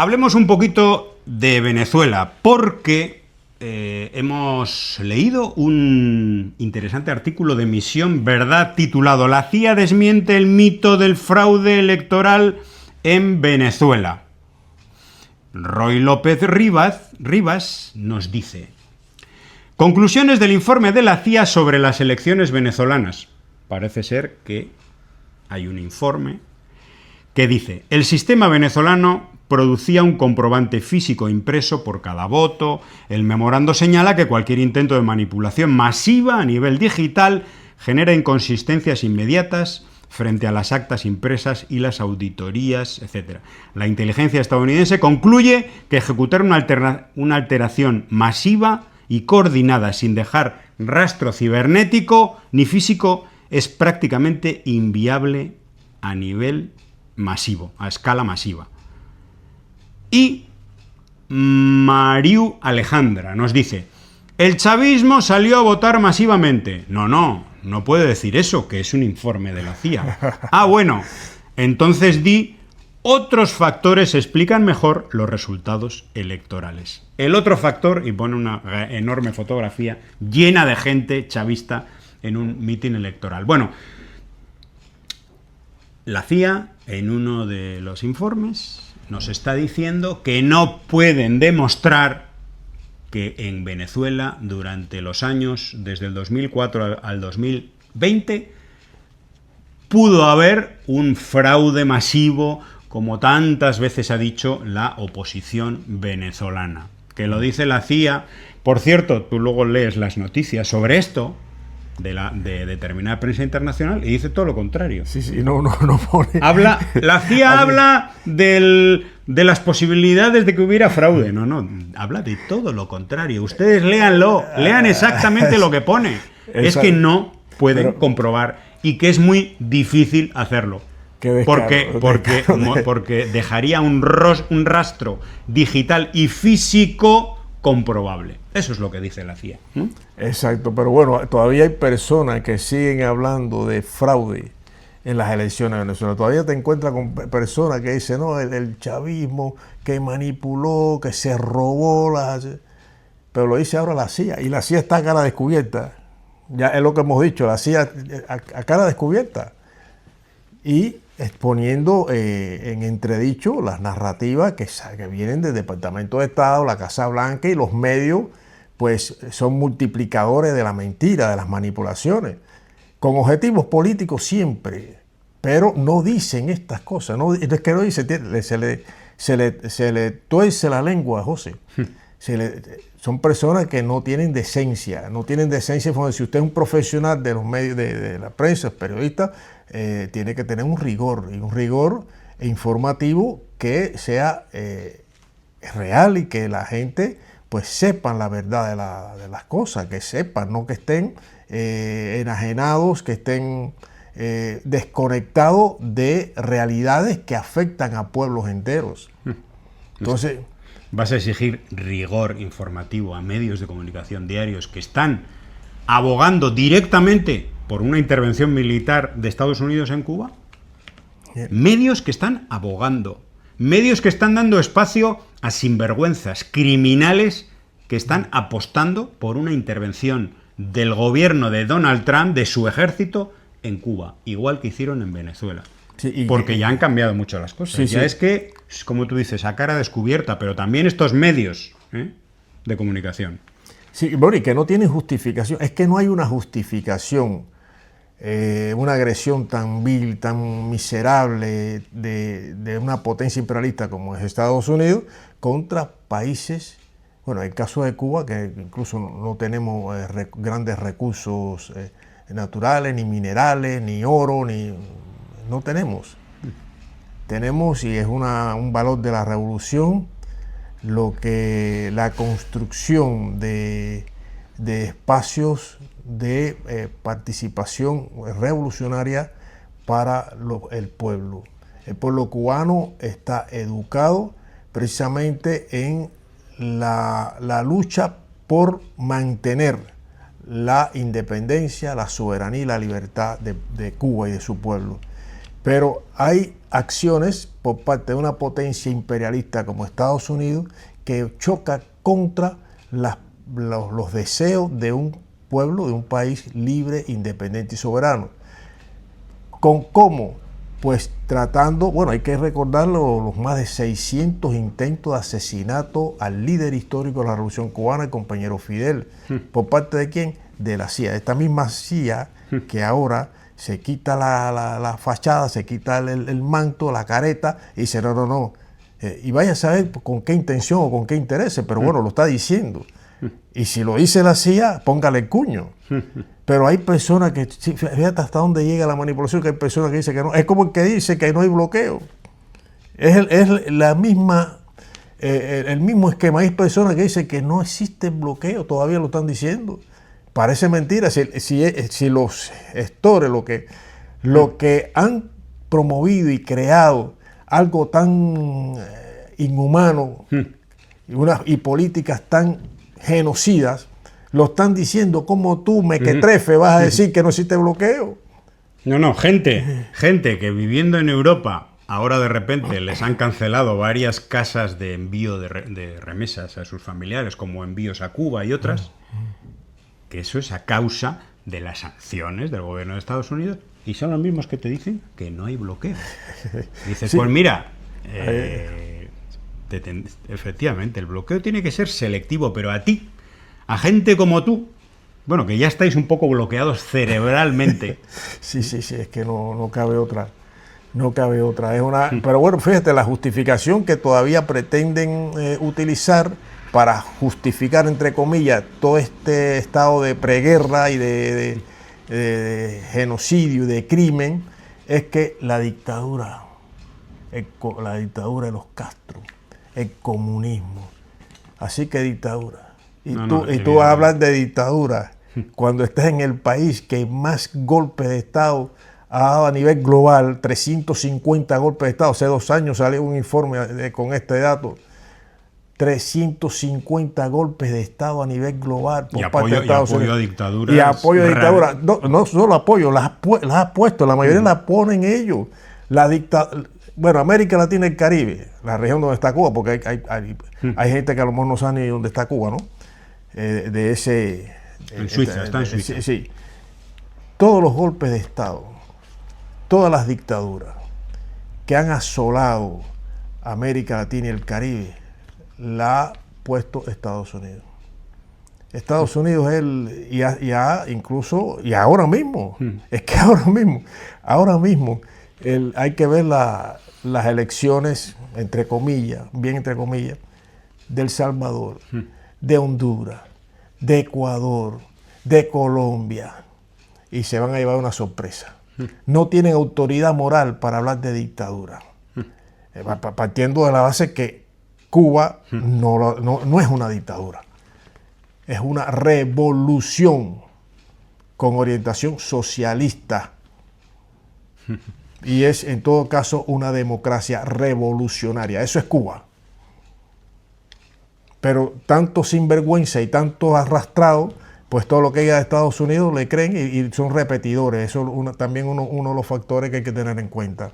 Hablemos un poquito de Venezuela, porque hemos leído un interesante artículo de Misión Verdad titulado "La CIA desmiente el mito del fraude electoral en Venezuela". Roy López Rivas nos dice: conclusiones del informe de la CIA sobre las elecciones venezolanas. Parece ser que hay un informe que dice: el sistema venezolano producía un comprobante físico impreso por cada voto. El memorando señala que cualquier intento de manipulación masiva a nivel digital genera inconsistencias inmediatas frente a las actas impresas y las auditorías, etc. La inteligencia estadounidense concluye que ejecutar una alteración masiva y coordinada sin dejar rastro cibernético ni físico es prácticamente inviable a nivel masivo, a escala masiva. Y Mariu Alejandra nos dice: el chavismo salió a votar masivamente. No puede decir eso, que es un informe de la CIA. Ah, bueno, entonces otros factores explican mejor los resultados electorales. El otro factor, y pone una enorme fotografía llena de gente chavista en un mitin electoral. Bueno, la CIA, en uno de los informes, nos está diciendo que no pueden demostrar que en Venezuela, durante los años desde el 2004 al 2020, pudo haber un fraude masivo, como tantas veces ha dicho la oposición venezolana. Que lo dice la CIA. Por cierto, tú luego lees las noticias sobre esto de determinada prensa internacional y dice todo lo contrario. Sí, no pone... La CIA habla de las posibilidades de que hubiera fraude. No, habla de todo lo contrario. Ustedes léanlo, lean exactamente lo que pone. Es que no pueden comprobar y que es muy difícil hacerlo. Porque dejaría un rastro digital y físico comprobable. Eso es lo que dice la CIA. Exacto, pero bueno, todavía hay personas que siguen hablando de fraude en las elecciones de Venezuela. Todavía te encuentras con personas que dicen, no, el chavismo que manipuló, que se robó, pero lo dice ahora la CIA, y la CIA está a cara descubierta. Ya es lo que hemos dicho, la CIA a cara descubierta. Y exponiendo en entredicho las narrativas que vienen del Departamento de Estado, la Casa Blanca, y los medios pues son multiplicadores de la mentira, de las manipulaciones, con objetivos políticos siempre, pero no dicen estas cosas. No, es que no dice, se le tuerce la lengua, José. Son personas que no tienen decencia. Si usted es un profesional de los medios, de la prensa, periodista, tiene que tener un rigor informativo que sea real y que la gente pues sepan la verdad de las cosas, que sepan, no que estén enajenados, que estén desconectados de realidades que afectan a pueblos enteros. Entonces, vas a exigir rigor informativo a medios de comunicación diarios que están abogando directamente por una intervención militar de Estados Unidos en Cuba. Medios que están abogando, medios que están dando espacio a sinvergüenzas, criminales que están apostando por una intervención del gobierno de Donald Trump, de su ejército, en Cuba, igual que hicieron en Venezuela. Sí, porque ya han cambiado mucho las cosas. Sí. Es que, como tú dices, a cara descubierta, pero también estos medios de comunicación. Sí, bueno, y que no tienen justificación. Es que no hay una justificación, una agresión tan vil, tan miserable de una potencia imperialista como es Estados Unidos contra países, bueno, en el caso de Cuba, que incluso no tenemos grandes recursos naturales, ni minerales, ni oro, no tenemos. Tenemos, y es un valor de la revolución, la construcción de espacios de participación revolucionaria para el pueblo. El pueblo cubano está educado precisamente en la lucha por mantener la independencia, la soberanía y la libertad de Cuba y de su pueblo. Pero hay acciones por parte de una potencia imperialista como Estados Unidos que choca contra los deseos de un pueblo, de un país libre, independiente y soberano. ¿Con cómo? Pues tratando, bueno, hay que recordar los más de 600 intentos de asesinato al líder histórico de la Revolución Cubana, el compañero Fidel. ¿Por parte de quién? De la CIA. Esta misma CIA que ahora se quita la fachada, se quita el manto, la careta, y dice, no. Y vaya a saber con qué intención o con qué interés, pero bueno, lo está diciendo. Y si lo dice la CIA, póngale el cuño. Pero hay personas que, fíjate hasta dónde llega la manipulación, que hay personas que dicen que no. Es como el que dice que no hay bloqueo. Es la misma, el mismo esquema. Hay personas que dicen que no existe bloqueo, todavía lo están diciendo. Parece mentira. Si los gestores, lo que han promovido y creado algo tan inhumano y políticas tan genocidas, lo están diciendo, como tú, mequetrefe, vas a decir que no existe bloqueo. No, gente que viviendo en Europa, ahora de repente les han cancelado varias casas de envío de remesas a sus familiares, como envíos a Cuba y otras, que eso es a causa de las sanciones del gobierno de Estados Unidos, y son los mismos que te dicen que no hay bloqueo. Dices, sí. Pues mira, efectivamente, el bloqueo tiene que ser selectivo, pero a ti, a gente como tú, bueno, que ya estáis un poco bloqueados cerebralmente. Sí, es que no cabe otra. No cabe otra. Pero bueno, fíjate, la justificación que todavía pretenden utilizar para justificar, entre comillas, todo este estado de preguerra y de genocidio y de crimen, es que la dictadura de los Castro, el comunismo. Así que dictadura. Y tú vas a hablar de dictadura cuando estés en el país que más golpes de Estado ha dado a nivel global, 350 golpes de Estado. Hace 2 años salió un informe con este dato. 350 golpes de Estado a nivel global por parte de Estados Unidos. Y apoyo a dictaduras. Y apoyo a dictaduras. No solo apoyo, las ha puesto. La mayoría las ponen ellos. Bueno, América Latina y el Caribe, la región donde está Cuba, porque hay gente que a lo mejor no sabe ni dónde está Cuba, ¿no? En Suiza, está en Suiza. Sí. Todos los golpes de Estado, todas las dictaduras que han asolado América Latina y el Caribe, la ha puesto Estados Unidos. Estados Unidos incluso, y ahora mismo, es que ahora mismo, hay que ver las elecciones, entre comillas, de El Salvador, de Honduras, de Ecuador, de Colombia, y se van a llevar una sorpresa. No tienen autoridad moral para hablar de dictadura. Partiendo de la base que Cuba no es una dictadura, es una revolución con orientación socialista. Y es en todo caso una democracia revolucionaria. Eso es Cuba. Pero tanto sinvergüenza y tanto arrastrado, pues todo lo que llega de Estados Unidos le creen y son repetidores. Eso también uno de los factores que hay que tener en cuenta.